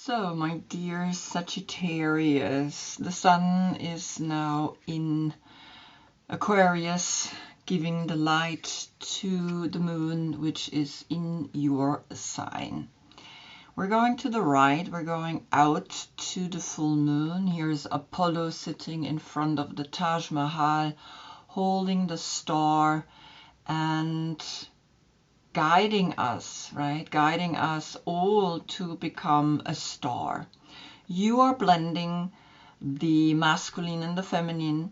So, my dear Sagittarius, the sun is now in Aquarius, giving the light to the moon, which is in your sign. We're going to the right, we're going out to the full moon. Here's Apollo sitting in front of the Taj Mahal, holding the star and guiding us, right? Guiding us all to become a star. You are blending the masculine and the feminine,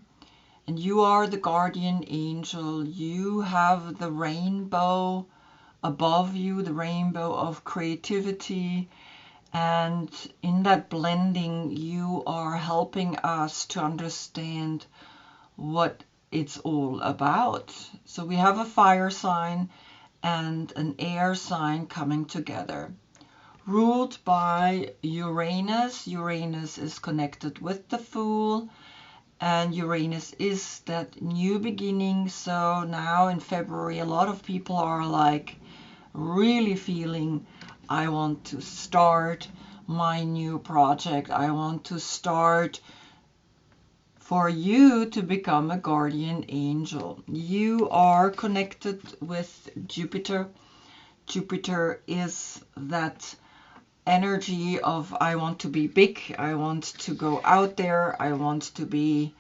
and you are the guardian angel. You have the rainbow above you, the rainbow of creativity, and in that blending, you are helping us to understand what it's all about. So we have a fire sign and an air sign coming together, ruled by Uranus. Uranus is connected with the Fool, and Uranus is that new beginning. So now in February, a lot of people are like really feeling, I want to start my new project. I want to start for you to become a guardian angel. You are connected with Jupiter. Jupiter is that energy of I want to be big, I want to go out there, I want to be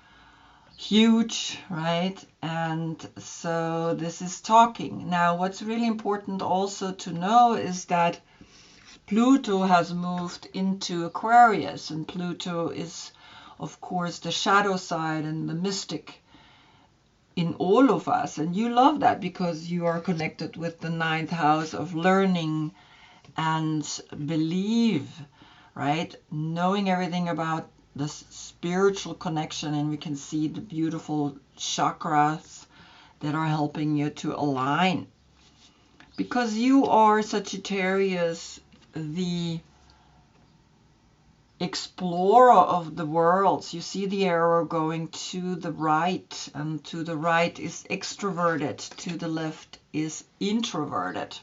huge, right? And so this is talking. Now, what's really important also to know is that Pluto has moved into Aquarius, and Pluto is, of course, the shadow side and the mystic in all of us. And you love that because you are connected with the 9th house of learning and believe, right? Knowing everything about the spiritual connection, and we can see the beautiful chakras that are helping you to align. Because you are Sagittarius, the explorer of the worlds. You see the arrow going to the right, and to the right is extroverted, to the left is introverted.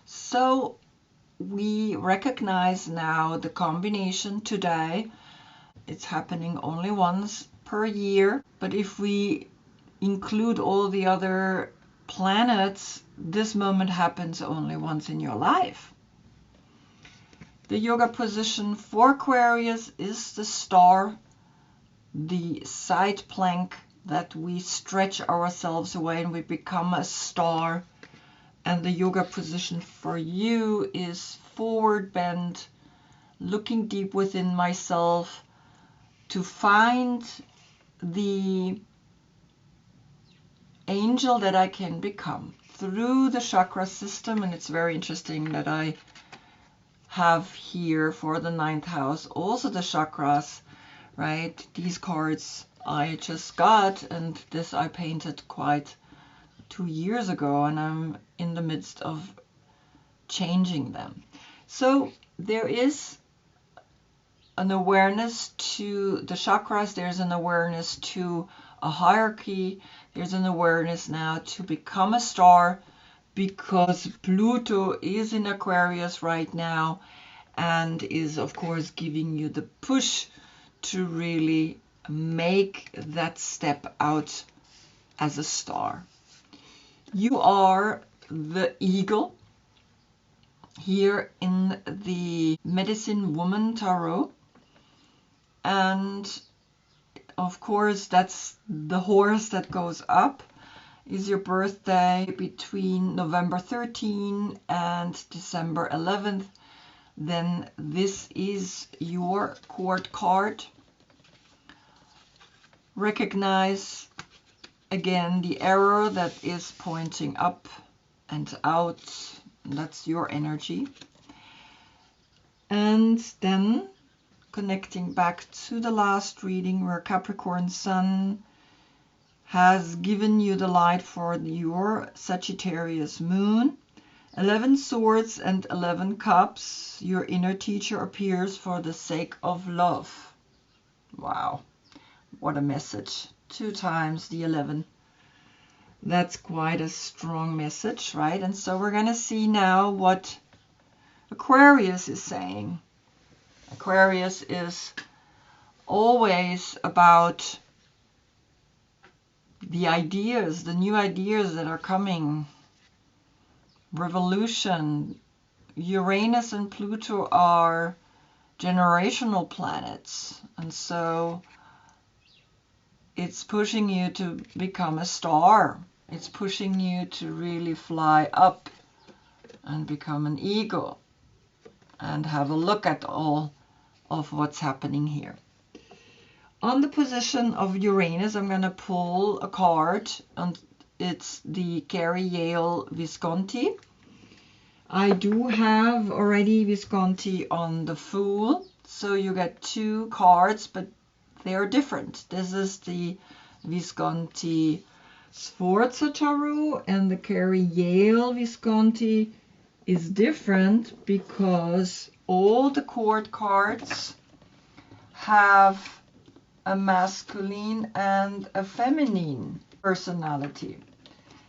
So we recognize now the combination today. It's happening only once per year, but if we include all the other planets, this moment happens only once in your life. The yoga position for Aquarius is the star, the side plank that we stretch ourselves away and we become a star. And the yoga position for you is forward bend, looking deep within myself to find the angel that I can become through the chakra system. And it's very interesting that I have here for the 9th house also the chakras, right? These cards I just got, and this I painted quite 2 years ago, and I'm in the midst of changing them. So there is an awareness to the chakras, there's an awareness to a hierarchy, there's an awareness now to become a star, because Pluto is in Aquarius right now and is of course giving you the push to really make that step out as a star. You are the eagle here in the Medicine Woman Tarot, and of course that's the horse that goes up. Is your birthday between November 13 and December 11th, then this is your court card. Recognize again the arrow that is pointing up and out. That's your energy. And then connecting back to the last reading where Capricorn Sun has given you the light for your Sagittarius Moon. 11 swords and 11 cups. Your inner teacher appears for the sake of love. Wow, what a message. 2 times the 11. That's quite a strong message, right? And so we're going to see now what Aquarius is saying. Aquarius is always about the ideas, the new ideas that are coming. Revolution. Uranus and Pluto are generational planets, and so it's pushing you to become a star. It's pushing you to really fly up and become an eagle and have a look at all of what's happening here. On the position of Uranus, I'm going to pull a card, and it's the Carrie Yale Visconti. I do have already Visconti on the Fool, so you get 2 cards, but they are different. This is the Visconti Sforza Tarot, and the Carrie Yale Visconti is different because all the court cards have a masculine and a feminine personality.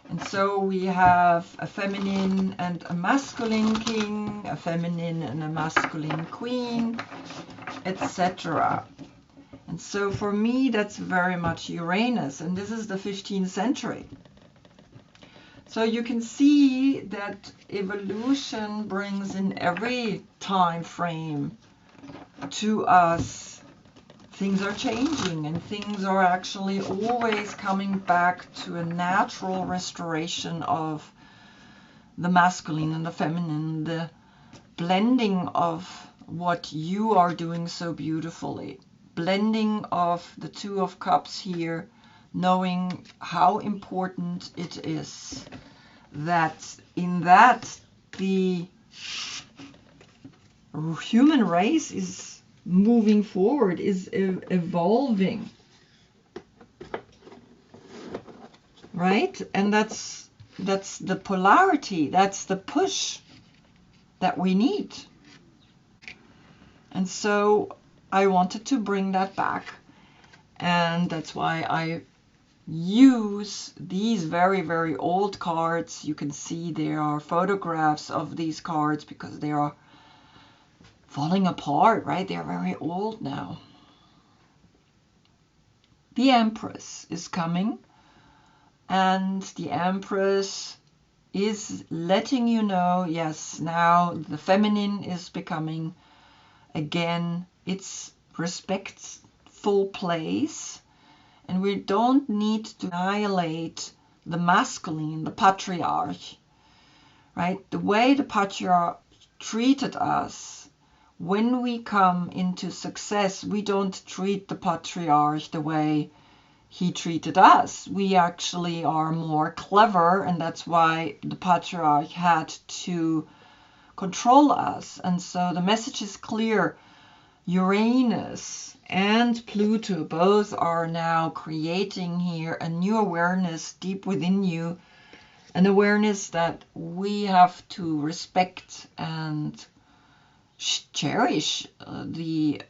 And so we have a feminine and a masculine king, a feminine and a masculine queen, etc. And so for me, that's very much Uranus, and this is the 15th century. So you can see that evolution brings in every time frame to us. Things are changing, and things are actually always coming back to a natural restoration of the masculine and the feminine, the blending of what you are doing so beautifully, blending of the 2 of Cups here, knowing how important it is that in that the human race is moving forward, is evolving, right? And that's the polarity, that's the push that we need. And so I wanted to bring that back, and that's why I use these very, very old cards. You can see there are photographs of these cards because they are falling apart, right? They're very old now. The Empress is coming, and the Empress is letting you know, yes, now the feminine is becoming again its respectful place, and we don't need to annihilate the masculine, the patriarch, right? The way the patriarch treated us. When we come into success, we don't treat the patriarch the way he treated us. We actually are more clever, and that's why the patriarch had to control us. And so the message is clear. Uranus and Pluto both are now creating here a new awareness deep within you, an awareness that we have to respect and cherish the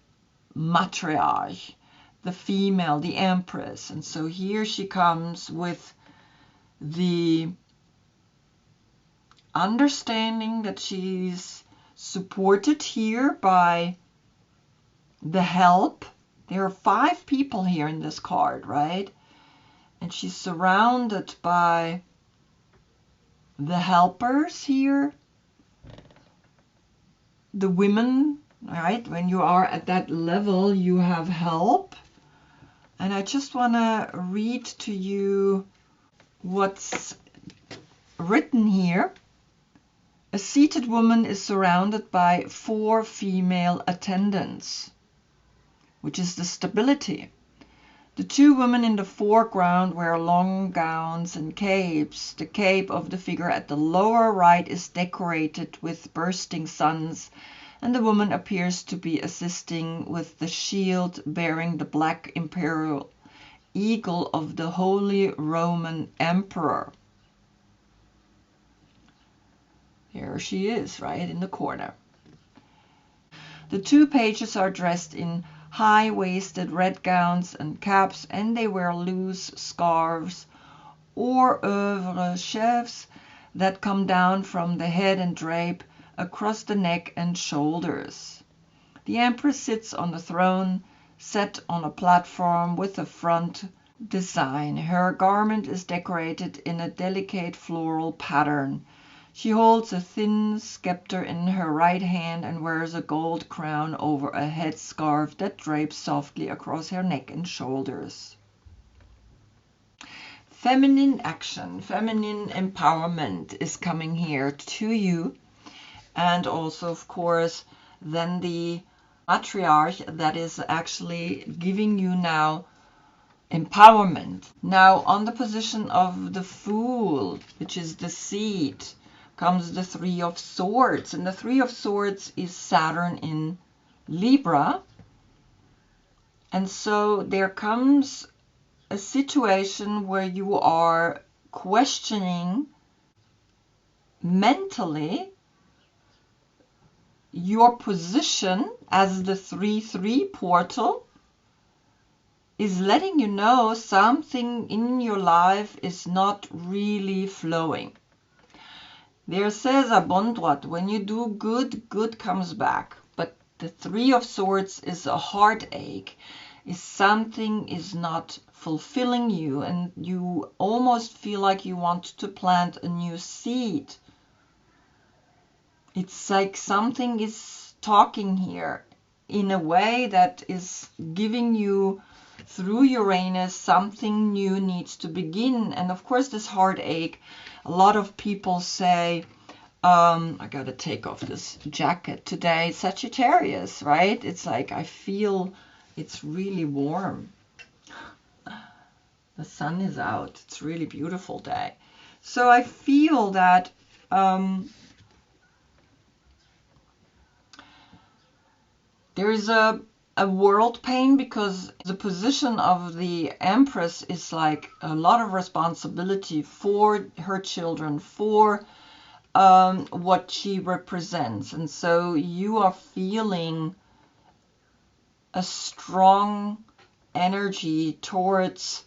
matriarch, the female, the Empress. And so here she comes with the understanding that she's supported here by the help. There are 5 people here in this card, right? And she's surrounded by the helpers here, the women, right? When you are at that level, you have help. And I just want to read to you what's written here. A seated woman is surrounded by 4 female attendants, which is the stability. The 2 women in the foreground wear long gowns and capes. The cape of the figure at the lower right is decorated with bursting suns, and the woman appears to be assisting with the shield bearing the black imperial eagle of the Holy Roman Emperor. Here she is, right in the corner. The 2 pages are dressed in high-waisted red gowns and caps, and they wear loose scarves or oeuvre chefs that come down from the head and drape across the neck and shoulders. The Empress sits on the throne, set on a platform with a front design. Her garment is decorated in a delicate floral pattern. She holds a thin scepter in her right hand and wears a gold crown over a headscarf that drapes softly across her neck and shoulders. Feminine action, feminine empowerment is coming here to you. And also, of course, then the matriarch that is actually giving you now empowerment. Now, on the position of the Fool, which is the seed, comes the Three of Swords. And the Three of Swords is Saturn in Libra. And so there comes a situation where you are questioning mentally your position as the 3-3 portal is letting you know something in your life is not really flowing. There says a bon droit, when you do good, good comes back. But the Three of Swords is a heartache, is something is not fulfilling you, and you almost feel like you want to plant a new seed. It's like something is talking here in a way that is giving you, through Uranus, something new needs to begin. And of course, this heartache, a lot of people say, I gotta take off this jacket today, Sagittarius, right? It's like I feel it's really warm. The sun is out. It's a really beautiful day. So I feel that there is a world pain, because the position of the Empress is like a lot of responsibility for her children, for what she represents. And so you are feeling a strong energy towards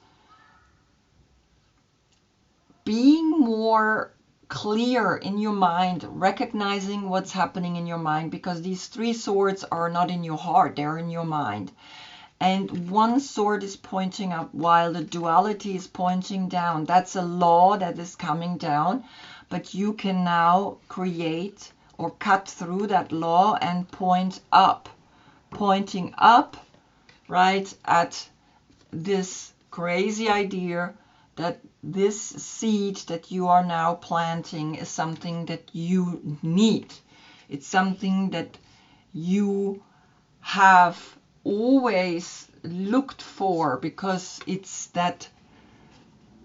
being more clear in your mind, recognizing what's happening in your mind, because these three swords are not in your heart, they're in your mind. And one sword is pointing up while the duality is pointing down. That's a law that is coming down, but you can now create or cut through that law and point up, pointing up, right, at this crazy idea that this seed that you are now planting is something that you need. It's something that you have always looked for, because it's that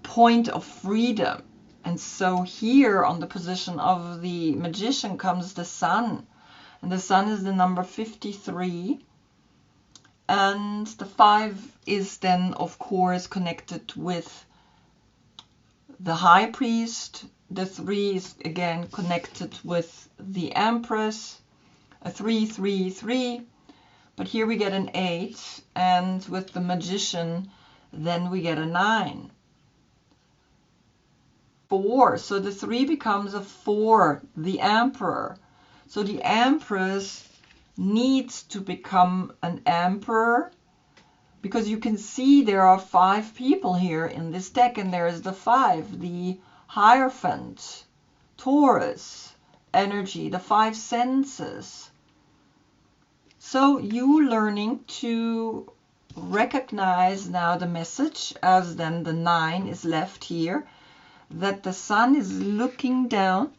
point of freedom. And so here on the position of the Magician comes the Sun. And the Sun is the number 53. And the 5 is then, of course, connected with the High Priest. The 3 is again connected with the Empress. A 3, 3, 3. But here we get an 8. And with the Magician, then we get a 9. 4. So the 3 becomes a 4, the Emperor. So the Empress needs to become an emperor, because you can see there are 5 people here in this deck, and there is the 5, the Hierophant, Taurus energy, the 5 senses. So you learning to recognize now the message, as then the 9 is left here, that the Sun is looking down.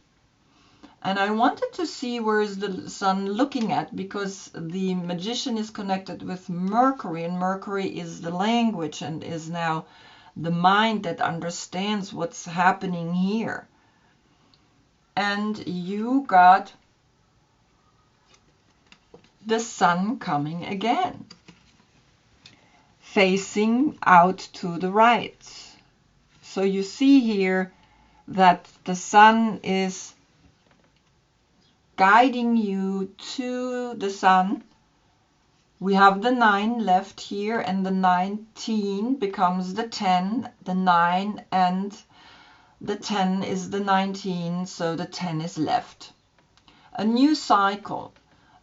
And I wanted to see where is the Sun looking at, because the Magician is connected with Mercury, and Mercury is the language and is now the mind that understands what's happening here. And you got the Sun coming again, facing out to the right. So you see here that the Sun is guiding you to the Sun. We have the 9 left here, and the 19 becomes the 10, the 9 and the 10 is the 19, so the 10 is left. A new cycle,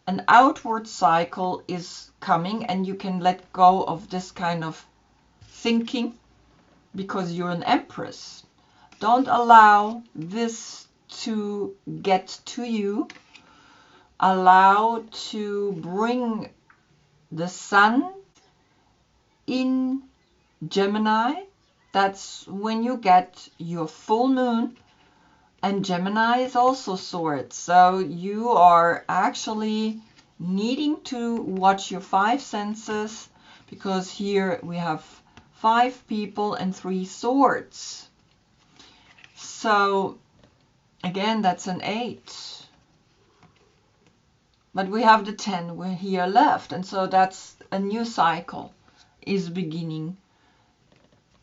an outward cycle is coming, and you can let go of this kind of thinking because you're an Empress. Don't allow this to get to you. Allow to bring the Sun in Gemini. That's when you get your full moon, and Gemini is also swords, so you are actually needing to watch your 5 senses, because here we have 5 people and 3 swords. So again, that's an 8, but we have the 10 we're here left, and so that's a new cycle is beginning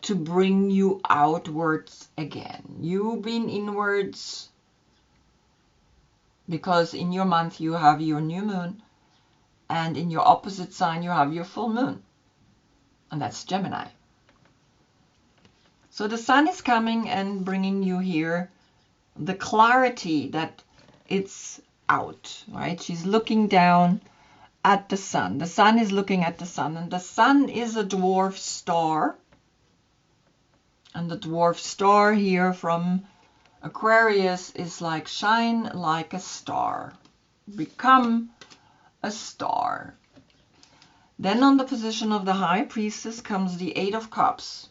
to bring you outwards again. You've been inwards because in your month you have your new moon, and in your opposite sign you have your full moon, and that's Gemini. So the Sun is coming and bringing you here the clarity that it's out, right? She's looking down at the Sun. The Sun is looking at the Sun, and the Sun is a dwarf star. And the dwarf star here from Aquarius is like shine like a star. Become a star. Then on the position of the High Priestess comes the 8 of Cups.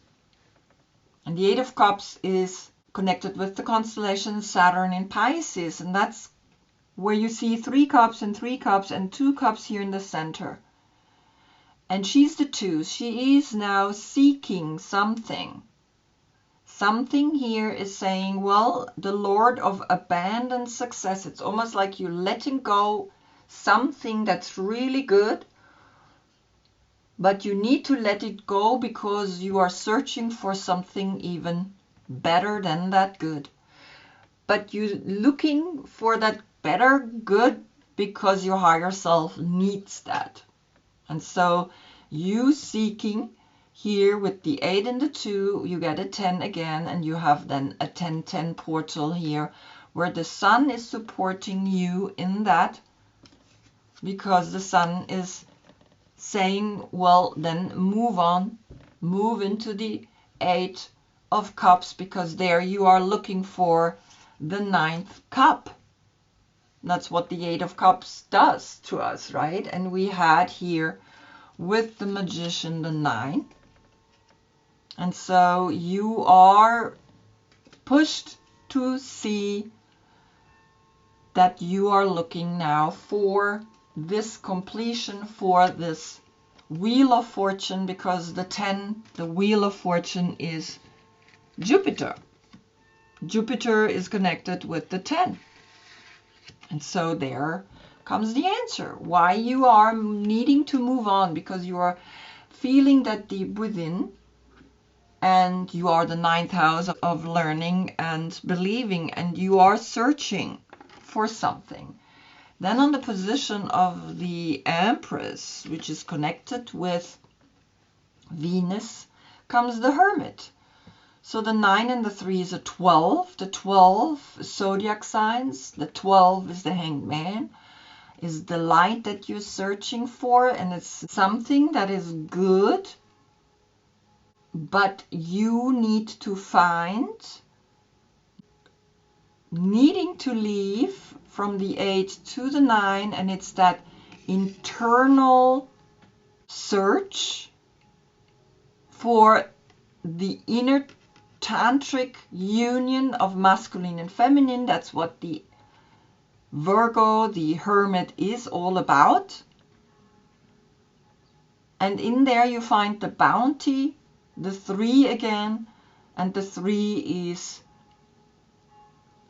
And the 8 of Cups is connected with the constellation Saturn in Pisces. And that's where you see 3 cups and 3 cups and 2 cups here in the center. And she's the 2. She is now seeking something. Something here is saying, well, the Lord of abandoned success. It's almost like you're letting go something that's really good, but you need to let it go because you are searching for something even better than that good. But you're looking for that better good because your higher self needs that. And so you seeking here with the 8 and the 2, you get a 10 again, and you have then a 10-10 portal here where the Sun is supporting you in that, because the Sun is saying, well, then move on, move into the 8 of Cups, because there you are looking for the 9th cup. That's what the 8 of Cups does to us, right? And we had here with the Magician the 9. And so you are pushed to see that you are looking now for this completion, for this Wheel of Fortune, because the 10, the Wheel of Fortune is Jupiter. Jupiter is connected with the 10. And so there comes the answer, why you are needing to move on, because you are feeling that deep within. And you are the 9th house of learning and believing, and you are searching for something. Then on the position of the Empress, which is connected with Venus, comes the Hermit. So the 9 and the 3 is a 12. The 12 Zodiac signs. The 12 is the Hanged Man, is the light that you're searching for, and it's something that is good. But you need to find, needing to leave from the 8 to the 9, and it's that internal search for the inner tantric union of masculine and feminine. That's what the Virgo, the Hermit, is all about. And in there you find the bounty, the 3 again, and the 3 is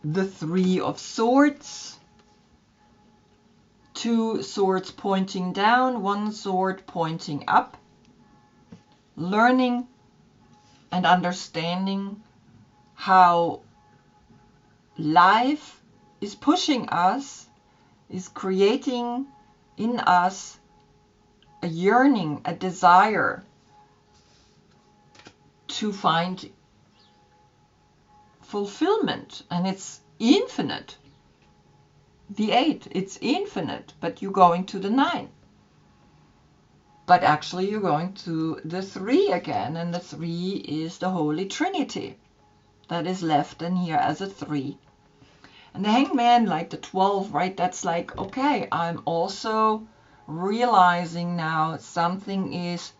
the 3 of Swords. 2 swords pointing down, 1 sword pointing up. Learning and understanding how life is pushing us, is creating in us a yearning, a desire to find fulfillment, and it's infinite. the 8. It's infinite, but you're going to the 9. But actually you're going to the 3 again, and the 3 is the Holy Trinity that is left in here as a 3. And the Hangman, like the 12, right? That's like, okay, I'm also realizing now something is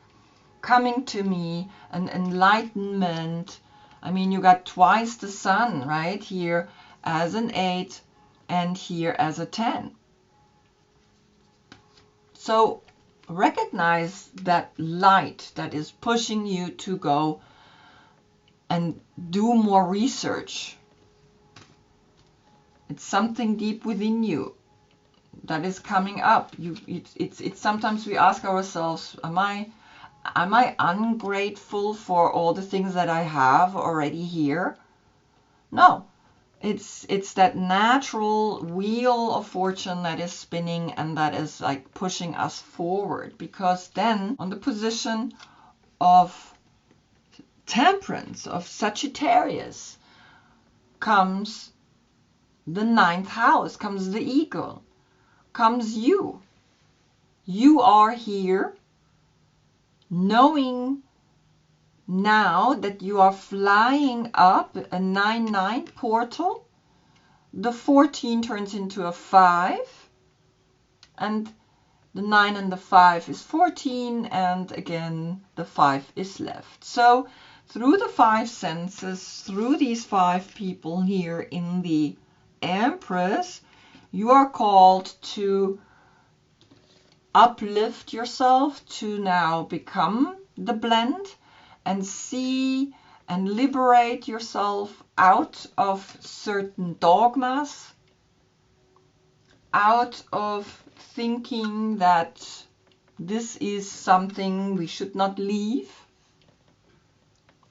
coming to me, an enlightenment. I mean, you got twice the sun, right? Here as an 8 and here as a 10. So recognize that light that is pushing you to go and do more research. It's something deep within you that is coming up. It's sometimes we ask ourselves, am I ungrateful for all the things that I have already here? No. It's that natural wheel of fortune that is spinning and that is like pushing us forward, because then on the position of Temperance, of Sagittarius, comes the 9th house, comes the eagle, comes you. You are here knowing now that you are flying up a 9-9 portal. The 14 turns into a 5, and the 9 and the 5 is 14, and again the 5 is left. So through the 5 senses, through these 5 people here in the Empress, you are called to uplift yourself, to now become the blend and see and liberate yourself out of certain dogmas, out of thinking that this is something we should not leave.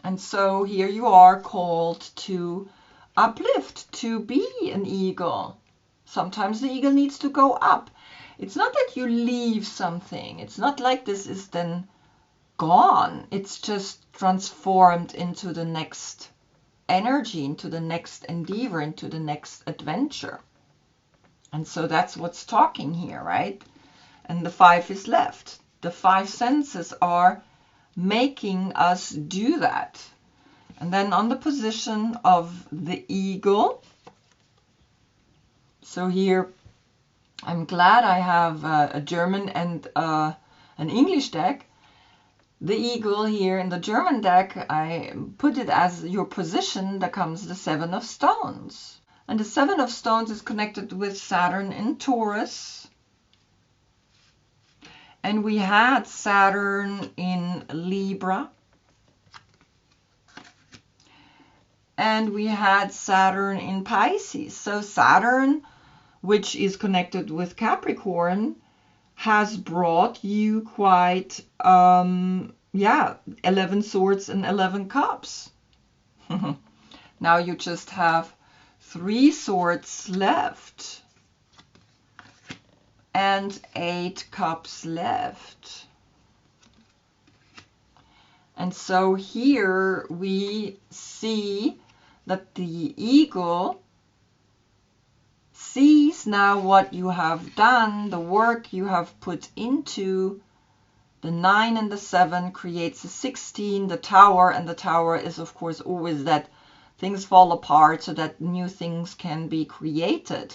And so here you are called to uplift, to be an eagle. Sometimes the eagle needs to go up. It's not that you leave something. It's not like this is then gone. It's just transformed into the next energy, into the next endeavor, into the next adventure. And so that's what's talking here, right? And the 5 is left. The 5 senses are making us do that. And then on the position of the eagle, so here I'm glad I have a German and an English deck. The eagle here in the German deck, I put it as your position. That comes the 7 of stones. And the 7 of stones is connected with Saturn in Taurus. And we had Saturn in Libra. And we had Saturn in Pisces. So Saturn, which is connected with Capricorn, has brought you quite, 11 swords and 11 cups. Now you just have 3 swords left and 8 cups left. And so here we see that the eagle sees now what you have done, the work you have put into. The 9 and the 7 creates a 16, the tower, and the tower is of course always that things fall apart so that new things can be created.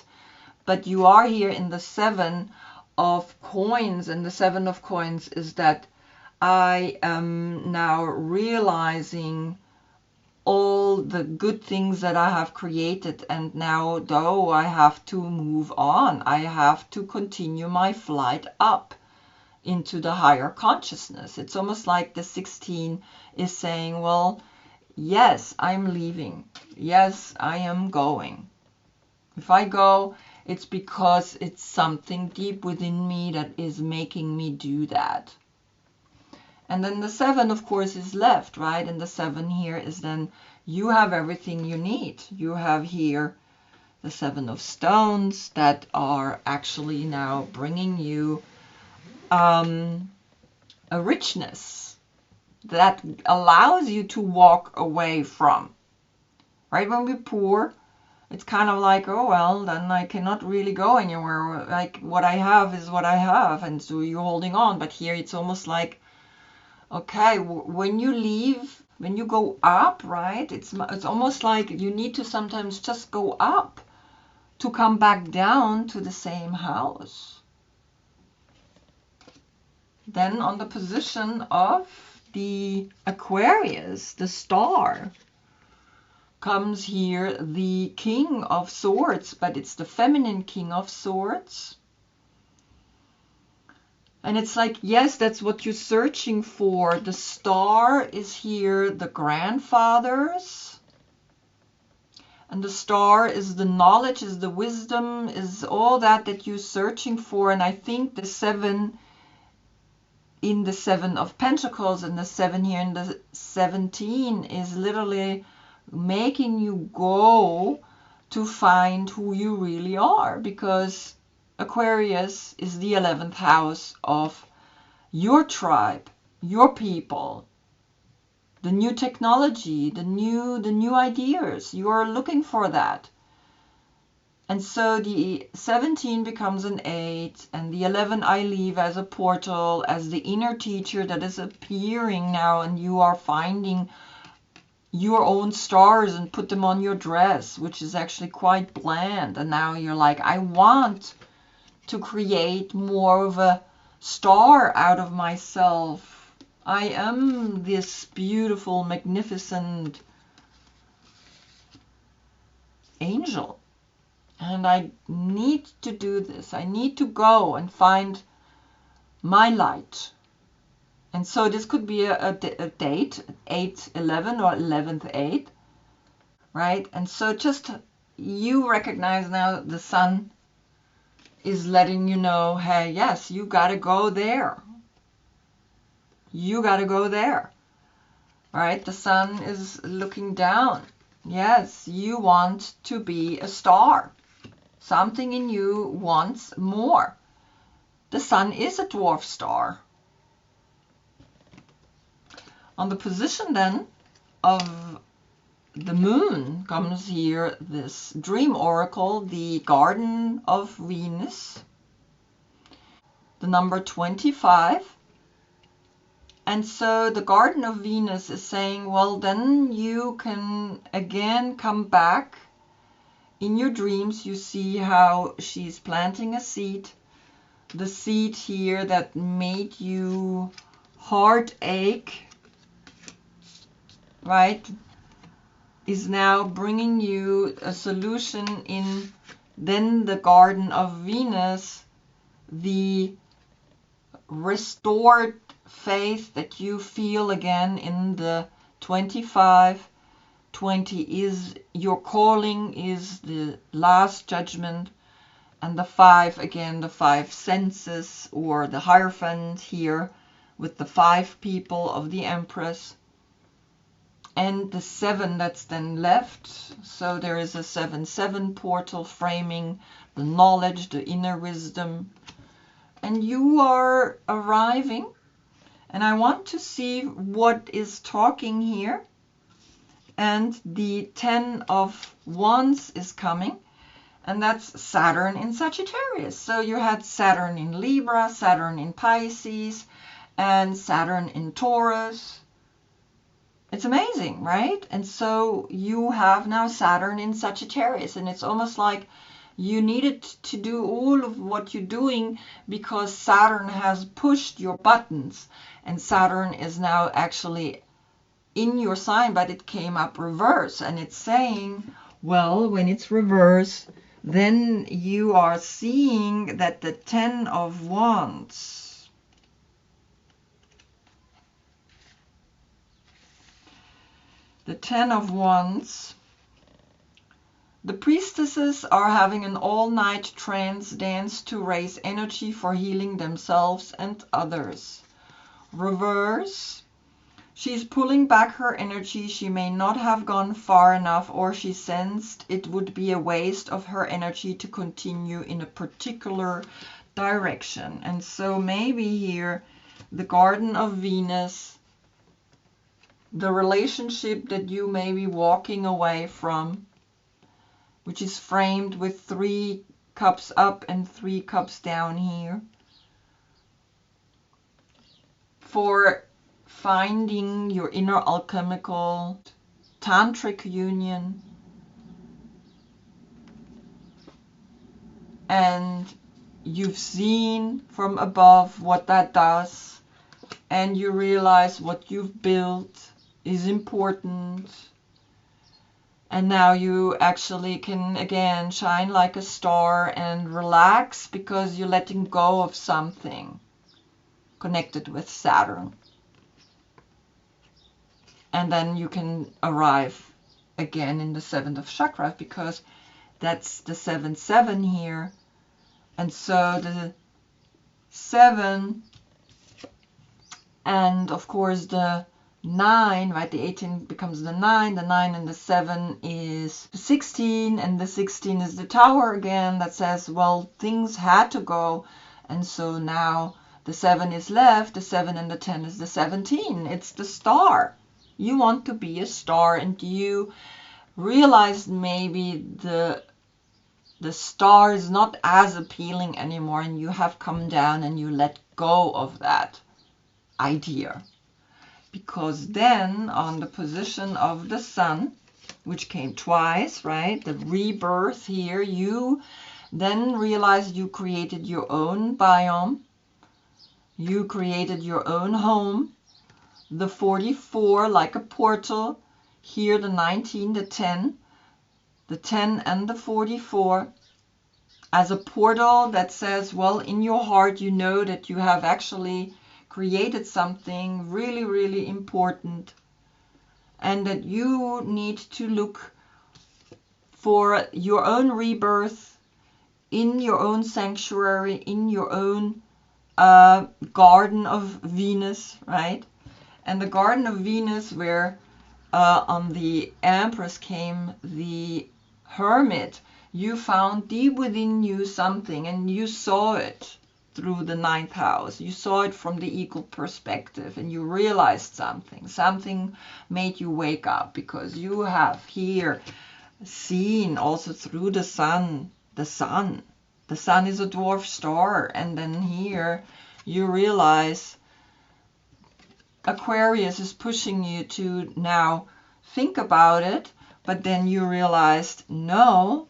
But you are here in the 7 of coins, and the 7 of coins is that I am now realizing all the good things that I have created, and now though I have to move on, I have to continue my flight up into the higher consciousness. It's almost like the 16 is saying, well, yes, I'm leaving. Yes, I am going. If I go, it's because it's something deep within me that is making me do that. And then the 7, of course, is left, right? And the 7 here is then you have everything you need. You have here the 7 of stones that are actually now bringing you a richness that allows you to walk away from. Right? When we're poor it's kind of like, oh, well, then I cannot really go anywhere. Like, what I have is what I have, and so you're holding on. But here it's almost like, okay, when you leave, when you go up, right, it's almost like you need to sometimes just go up to come back down to the same house. Then on the position of the Aquarius, the star, comes here the King of Swords, but it's the feminine King of Swords. And it's like, yes, that's what you're searching for. The star is here, the grandfathers. And the star is the knowledge, is the wisdom, is all that you're searching for. And I think the 7 in the 7 of Pentacles and the 7 here in the 17 is literally making you go to find who you really are, because Aquarius is the 11th house of your tribe, your people, the new technology, the new ideas. You are looking for that. And so the 17 becomes an 8, and the 11 I leave as a portal, as the inner teacher that is appearing now, and you are finding your own stars and put them on your dress, which is actually quite bland. And now you're like, I want to create more of a star out of myself. I am this beautiful, magnificent angel. And I need to do this. I need to go and find my light. And so this could be a date, 8-11 or 11th 8, right? And so just you recognize now the sun is letting you know, hey, yes, you got to go there. You got to go there, right? The sun is looking down. Yes, you want to be a star. Something in you wants more. The sun is a dwarf star. On the position then of the moon comes here this dream oracle, the Garden of Venus, the number 25. And so the Garden of Venus is saying, well, then you can again come back. In your dreams, you see how she's planting a seed. The seed here that made you heartache, right, is now bringing you a solution in then the Garden of Venus, the restored faith that you feel again in the 25. 20 is your calling, is the last judgment. And the 5, again, the 5 senses, or the Hierophant here with the 5 people of the Empress. And the 7 that's then left. So there is a 7-7 portal framing the knowledge, the inner wisdom. And you are arriving. And I want to see what is talking here. And the 10 of Wands is coming. And that's Saturn in Sagittarius. So you had Saturn in Libra, Saturn in Pisces, and Saturn in Taurus. It's amazing, right? And so you have now Saturn in Sagittarius. And it's almost like you needed to do all of what you're doing because Saturn has pushed your buttons. And Saturn is now actually in your sign, but it came up reverse. And it's saying, well, when it's reverse, then you are seeing that the 10 of Wands, the 10 of Wands, the priestesses are having an all-night trance dance to raise energy for healing themselves and others. Reverse, she's pulling back her energy. She may not have gone far enough, or she sensed it would be a waste of her energy to continue in a particular direction. And so maybe here, the Garden of Venus, the relationship that you may be walking away from, which is framed with 3 cups up and 3 cups down here, for finding your inner alchemical tantric union. And you've seen from above what that does, and you realize what you've built is important. And now you actually can again shine like a star and relax, because you're letting go of something connected with Saturn. And then you can arrive again in the 7th of chakra, because that's the 7-7 here. And so the 7 and of course the 9, right? The 18 becomes the 9 and the 7 is the 16, and the 16 is the Tower again that says, well, things had to go, and so now the 7 is left, the 7 and the 10 is the 17. It's the star. You want to be a star, and you realize maybe the star is not as appealing anymore, and you have come down and you let go of that idea. Because then on the position of the sun, which came twice, right, the rebirth here, you then realized you created your own biome, you created your own home, the 44 like a portal, here the 19, the 10 and the 44 as a portal that says, well, in your heart you know that you have actually created something really, really important, and that you need to look for your own rebirth in your own sanctuary, in your own garden of Venus, right? And the garden of Venus, where on the Empress came the Hermit, you found deep within you something, and you saw it through the 9th house. You saw it from the equal perspective, and you realized something. Something made you wake up, because you have here seen also through the sun. The sun is a dwarf star, and then here you realize Aquarius is pushing you to now think about it, but then you realized no.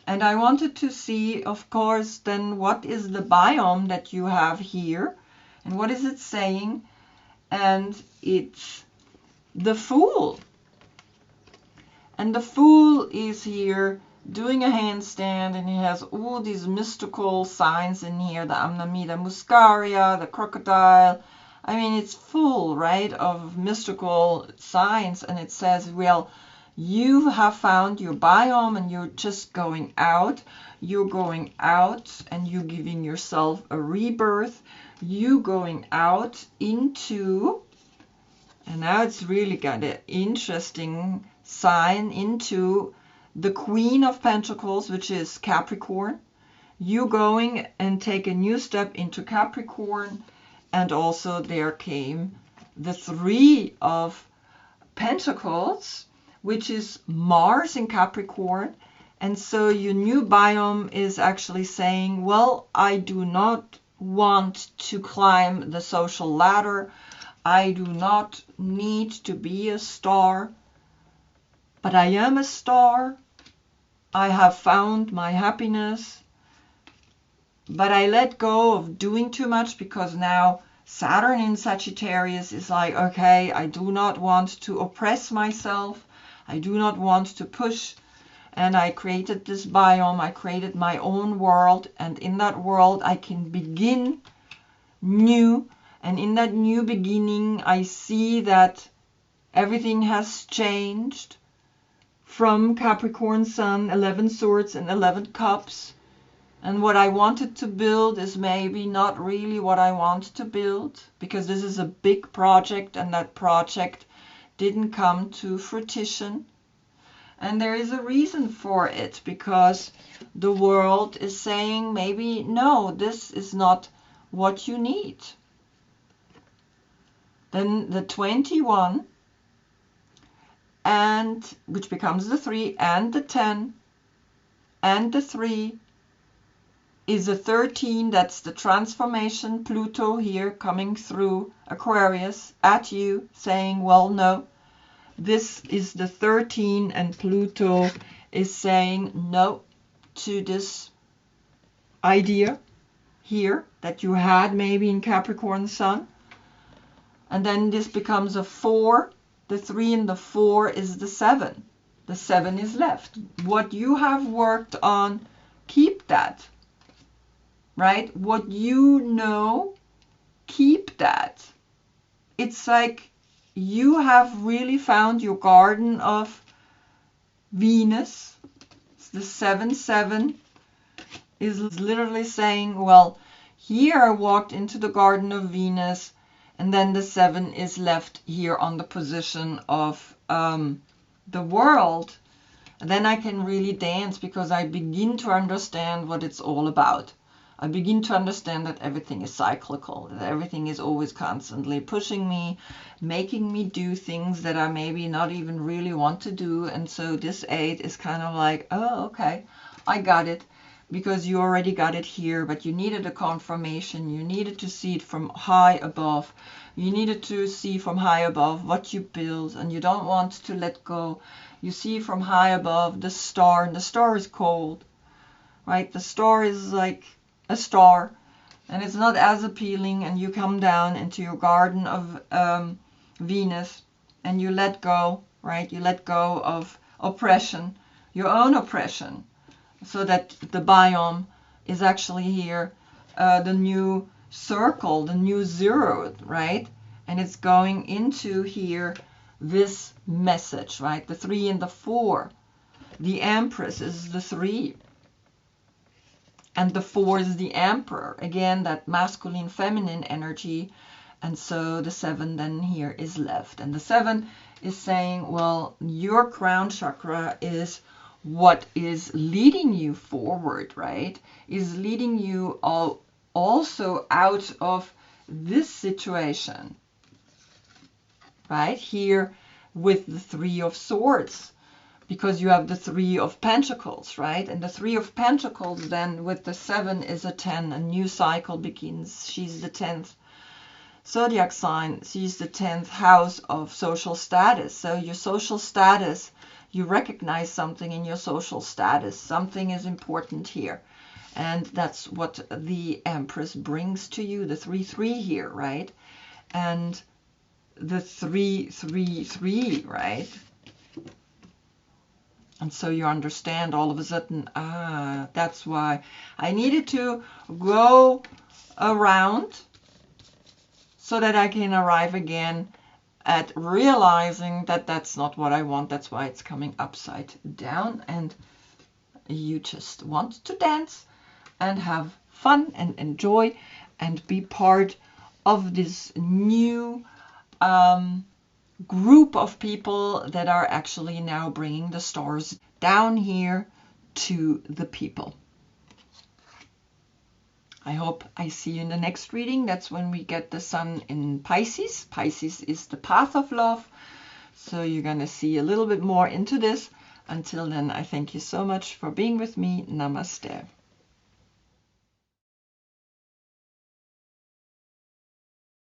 And I wanted to see, of course, then what is the biome that you have here, and what is it saying? And it's the Fool. And the Fool is here doing a handstand, and he has all these mystical signs in here, the Amnamida muscaria, the crocodile. I mean, it's full, right, of mystical signs, and it says, well, you have found your biome, and you're just going out. You're going out, and you're giving yourself a rebirth. You going out into, and now it's really got an interesting sign, into the Queen of Pentacles, which is Capricorn. You going and take a new step into Capricorn, and also there came the 3 of Pentacles, which is Mars in Capricorn. And so your new biome is actually saying, well, I do not want to climb the social ladder. I do not need to be a star, but I am a star. I have found my happiness, but I let go of doing too much, because now Saturn in Sagittarius is like, okay, I do not want to oppress myself. I do not want to push. And I created this biome. I created my own world. And in that world, I can begin new. And in that new beginning, I see that everything has changed from Capricorn Sun, 11 Swords and 11 Cups. And what I wanted to build is maybe not really what I want to build, because this is a big project, and that project didn't come to fruition. And there is a reason for it, because the world is saying maybe, no, this is not what you need. Then the 21 and which becomes the 3, and the 10, and the 3 is a 13. That's the transformation, Pluto here coming through Aquarius at you, saying, well, no, this is the 13, and Pluto is saying no to this idea here that you had maybe in Capricorn Sun. And then this becomes a 4. The 3 and the 4 is the 7. The 7 is left. What you have worked on, keep that. Right? What you know, keep that. It's like you have really found your garden of Venus. The 7-7 is literally saying, well, here I walked into the garden of Venus, and then the 7 is left here on the position of the world. And then I can really dance because I begin to understand what it's all about. I begin to understand that everything is cyclical, that everything is always constantly pushing me, making me do things that I maybe not even really want to do. And so this 8 is kind of like, oh, okay, I got it, because you already got it here, but you needed a confirmation. You needed to see it from high above. You needed to see from high above what you build, and you don't want to let go. You see from high above the star, and the star is cold, right? The star is like a star, and it's not as appealing, and you come down into your garden of Venus, and you let go, right? You let go of oppression, your own oppression, so that the biome is actually here, the new circle, the new 0, right? And it's going into here this message, right? The 3 and the 4. The Empress is the 3. And the 4 is the Emperor. Again, that masculine, feminine energy. And so the 7 then here is left. And the 7 is saying, well, your crown chakra is what is leading you forward, right? Is leading you also out of this situation, right? Here with the 3 of Swords, because you have the 3 of Pentacles, right? And the 3 of Pentacles then with the 7 is a 10. A new cycle begins. She's the 10th Zodiac sign. She's the 10th house of social status. So your social status, you recognize something in your social status. Something is important here. And that's what the Empress brings to you. The 3-3 here, right? And the 3-3-3, right? And so you understand all of a sudden, that's why I needed to go around so that I can arrive again at realizing that that's not what I want. That's why it's coming upside down, and you just want to dance and have fun and enjoy and be part of this new group of people that are actually now bringing the stars down here to the people. I hope I see you in the next reading. That's when we get the sun in Pisces. Pisces is the path of love. So you're going to see a little bit more into this. Until then, I thank you so much for being with me. Namaste.